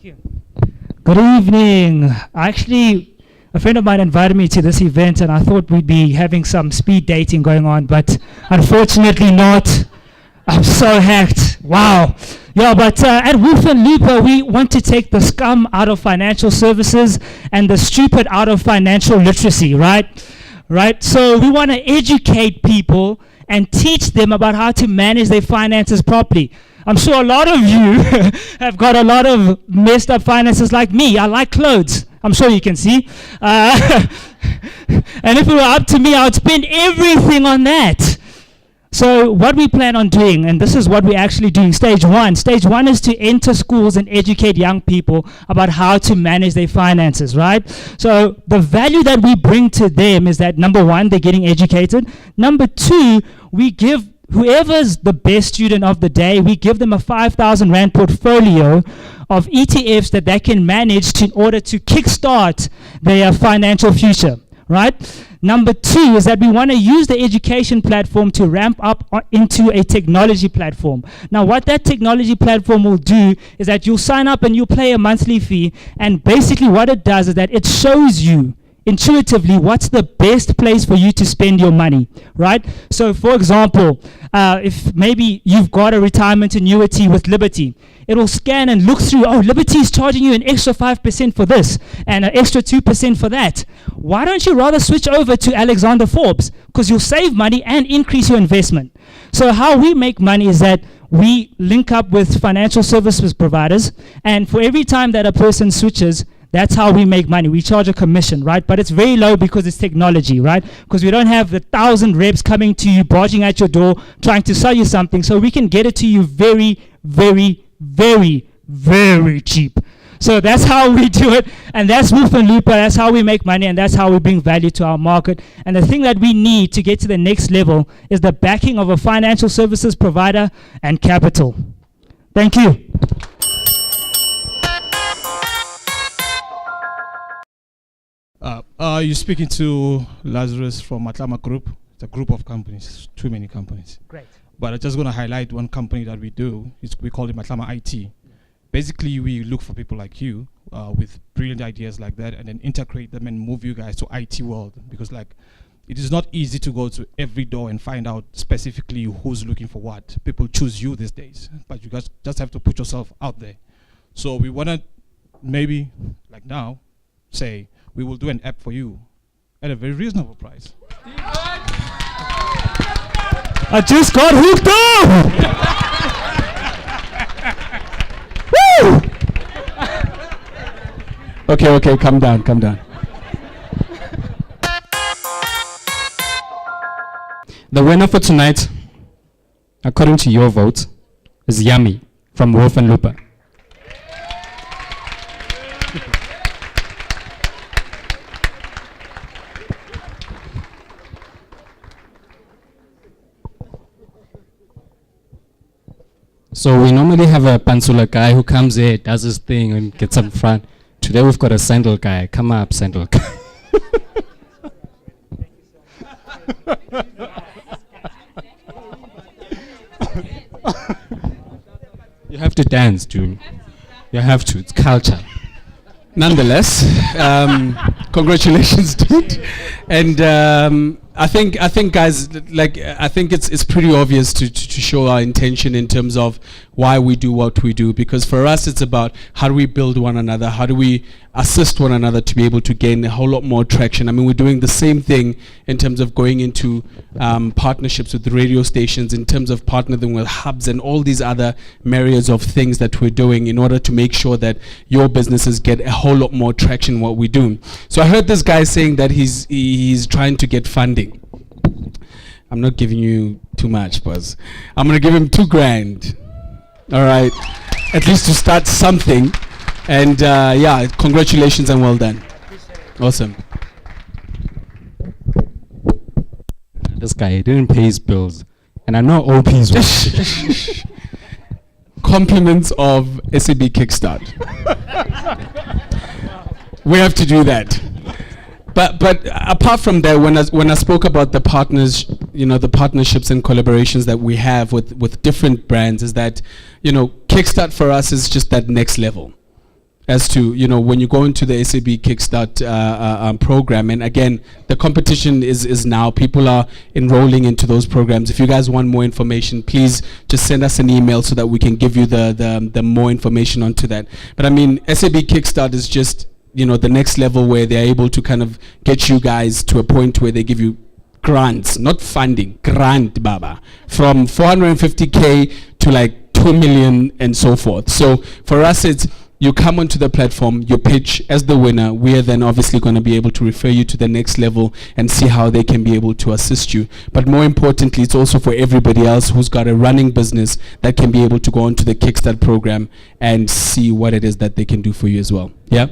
Thank you. Good evening. Actually, a friend of mine invited me to this event and I thought we'd be having some speed dating going on, but unfortunately not. I'm so hacked. Wow. Yeah, but at Wolf and Looper, we want to take the scum out of financial services and the stupid out of financial literacy, right? Right? So we want to educate people and teach them about how to manage their finances properly. I'm sure a lot of you have got a lot of messed up finances like me. I like clothes. I'm sure you can see. And if it were up to me, I would spend everything on that. So what we plan on doing, and this is what we're actually doing, stage one. Stage one is to enter schools and educate young people about how to manage their finances, right? So the value that we bring to them is that, number one, they're getting educated. Number two, we give whoever's the best student of the day, we give them a 5,000 Rand portfolio of ETFs that they can manage in order to kickstart their financial future, right? Number two is that we want to use the education platform to ramp up into a technology platform. Now, what that technology platform will do is that you'll sign up and you'll pay a monthly fee, and basically what it does is that it shows you intuitively what's the best place for you to spend your money, right? So for example, if maybe you've got a retirement annuity with Liberty, it will scan and look through, oh, Liberty is charging you an extra 5% for this and an extra 2% for that. Why don't you rather switch over to Alexander Forbes? Because you'll save money and increase your investment. So how we make money is that we link up with financial services providers, and for every time that a person switches, that's how we make money. We charge a commission, right? But it's very low because it's technology, right? Because we don't have the 1,000 reps coming to you, barging at your door, trying to sell you something. So we can get it to you very, very, very, very cheap. So that's how we do it. And that's Wolf and Looper. That's how we make money. And that's how we bring value to our market. And the thing that we need to get to the next level is the backing of a financial services provider and capital. Thank you. You're speaking to Lazarus from Matlama Group. It's a group of companies, too many companies. Great. But I'm just going to highlight one company that we do. We call it Matlama IT. Basically, we look for people like you with brilliant ideas like that, and then integrate them and move you guys to IT world. Because like, it is not easy to go to every door and find out specifically who's looking for what. People choose you these days, but you guys just have to put yourself out there. So we want to maybe, like now, say, we will do an app for you at a very reasonable price. I just got hooked up! Woo! Okay, calm down. The winner for tonight, according to your vote, is Yami from Wolf and Looper. So we normally have a Pansula guy who comes here, does his thing, and gets up front. Today we've got a sandal guy. Come up, sandal guy. You have to dance, dude. You have to. It's culture. Nonetheless, congratulations, dude. And I think, guys, like I think it's pretty obvious to show our intention in terms of why we do what we do. Because for us, it's about how do we build one another, how do we assist one another to be able to gain a whole lot more traction. I mean, we're doing the same thing in terms of going into partnerships with the radio stations, in terms of partnering with hubs and all these other myriads of things that we're doing in order to make sure that your businesses get a whole lot more traction in what we do. So I heard this guy saying that he's trying to get funding. I'm not giving you too much, Buzz. I'm going to give him 2 grand. All right. At least to start something. And yeah, congratulations and well done. Awesome. This guy didn't pay his bills. And I know OP's watch. Compliments of SAB Kickstart. We have to do that. But apart from that, when I spoke about the partners, the partnerships and collaborations that we have with different brands, is that, Kickstart for us is just that next level. as to, you know, when you go into the SAB Kickstart program, and again, the competition is now, people are enrolling into those programs. If you guys want more information, please just send us an email so that we can give you the more information onto that. But I mean, SAB Kickstart is just, you know, the next level where they're able to kind of get you guys to a point where they give you grants, not funding, grant, baba, from 450K to like 2 million and so forth. So for us, it's, you come onto the platform, you pitch as the winner. We are then obviously going to be able to refer you to the next level and see how they can be able to assist you. But more importantly, it's also for everybody else who's got a running business that can be able to go onto the Kickstart program and see what it is that they can do for you as well. Yeah.